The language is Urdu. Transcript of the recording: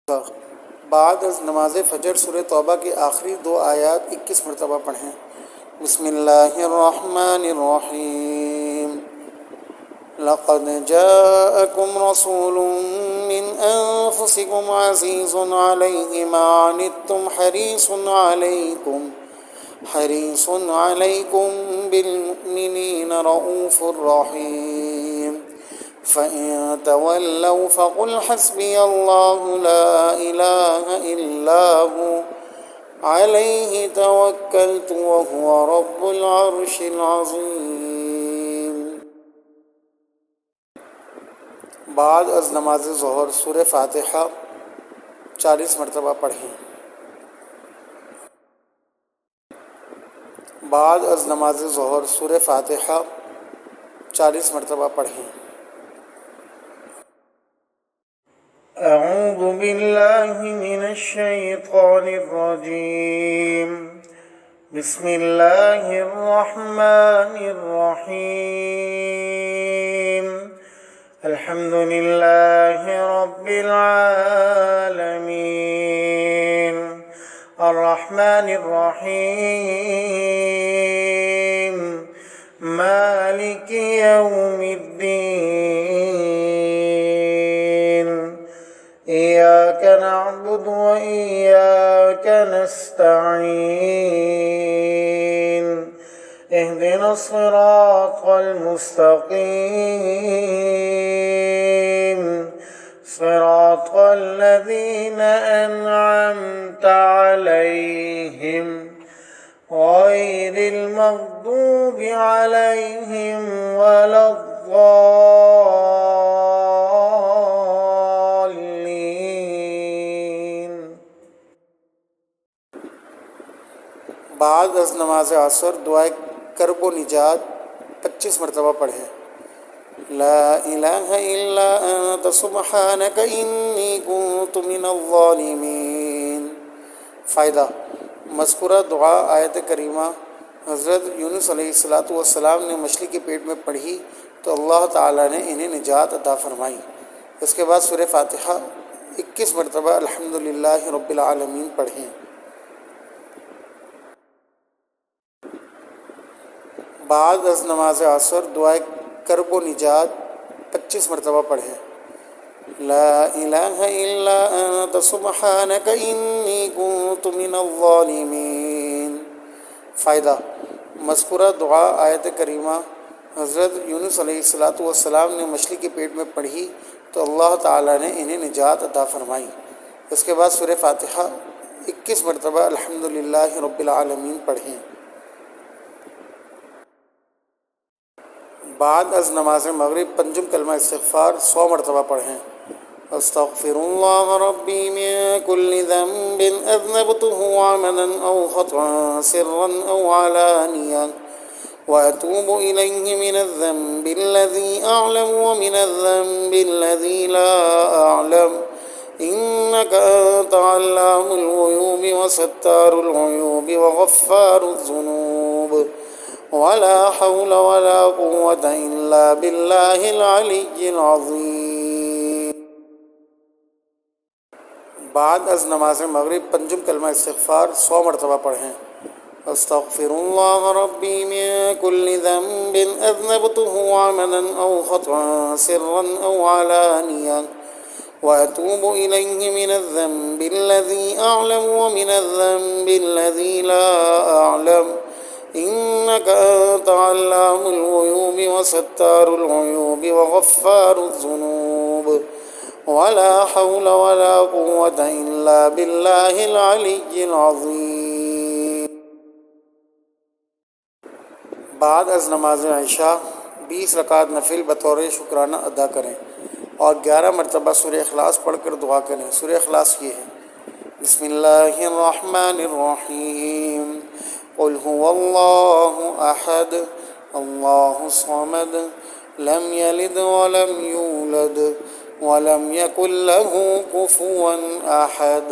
بعد از نماز فجر سورہ توبہ کی آخری دو آیات 21 مرتبہ پڑھیں۔ بسم اللہ الرحمن الرحیم لقد جاءکم رسول من انفسکم عزیز علیہ ما عنتم حریص علیکم بالمؤمنین رؤوف الرحیم فَإِن تَوَلَّوْا فَقُلْ حَسْبِيَ اللَّهُ لَا إِلَٰهَ إِلَّا هُوَ عَلَيْهِ تَوَكَّلْتُ وَهُوَ رَبُّ الْعَرْشِ الْعَظِيمِ۔ بعد از نماز ظہر سورہ فاتحہ 40 مرتبہ پڑھیں۔ بعد از نماز ظہر سورہ فاتحہ 40 مرتبہ پڑھیں۔ اعوذ باللہ من الشیطان الرجیم بسم اللہ الرحمن الرحیم الحمد للہ رب العالمین الرحمن الرحیم مالک یوم الدین إياك نعبد وإياك نستعين اهدنا الصراط المستقيم صراط الذين أنعمت عليهم غير المغضوب عليهم ولا بعد از نماز عصر دعائے کرب و نجات 25 مرتبہ پڑھیں۔ لا الہ الا انت سبحانک انی کنت من الظالمین۔ فائدہ: مذکورہ دعا آیت کریمہ حضرت یونس علیہ السلام نے مچھلی کے پیٹ میں پڑھی تو اللہ تعالیٰ نے انہیں نجات عطا فرمائی۔ اس کے بعد سورہ فاتحہ 21 مرتبہ الحمدللہ رب العالمین پڑھیں۔ بعد از نماز عصر دعائے کرب و نجات 25 مرتبہ پڑھیں۔ لا الہ الا انت سبحانک انی کنت من الظالمین۔ فائدہ: مذکورہ دعا آیت کریمہ حضرت یونس علیہ السلام نے مچھلی کے پیٹ میں پڑھی تو اللہ تعالیٰ نے انہیں نجات عطا فرمائی۔ اس کے بعد سورہ فاتحہ 21 مرتبہ الحمدللہ رب العالمین پڑھیں۔ بعد از نماز مغرب پنجم کلمہ استغفار 100 مرتبہ پڑھیں۔ استغفر اللہ ربی من کل ذنب اذنبته عمدا او خطأ سرا او علانیہ واتوب الیہ من الذنب الذي اعلم ومن الذنب الذي لا اعلم انك انت علام الغیوب وستار العیوب وغفار الذنوب ولا حول ولا قوة إلا بالله العلي العظيم۔ بعد از نماز مغرب پنجم کلمہ استغفار 100 مرتبہ پڑھیں۔ استغفر اللہ ربی من کل ذنب اذنبته عمدا او خطأ سرا او علانیہ واتوب الیہ من الذنب الذي اعلم ومن الذنب الذي لا اعلم انك انت علام الغیوب وستار العیوب وغفار الذنوب ولا حول ولا قوة الا بالله العلي العظيم۔ بعد از نماز عشاء 20 رکعت نفل بطور شکرانہ ادا کریں اور 11 مرتبہ سورہ اخلاص پڑھ کر دعا کریں۔ سورہ اخلاص یہ ہے: بسم اللہ الرحمن الرحیم قل هو اللہ احد اللہ الصمد لم یلد ولم یولد ولم یکن له کفوا احد۔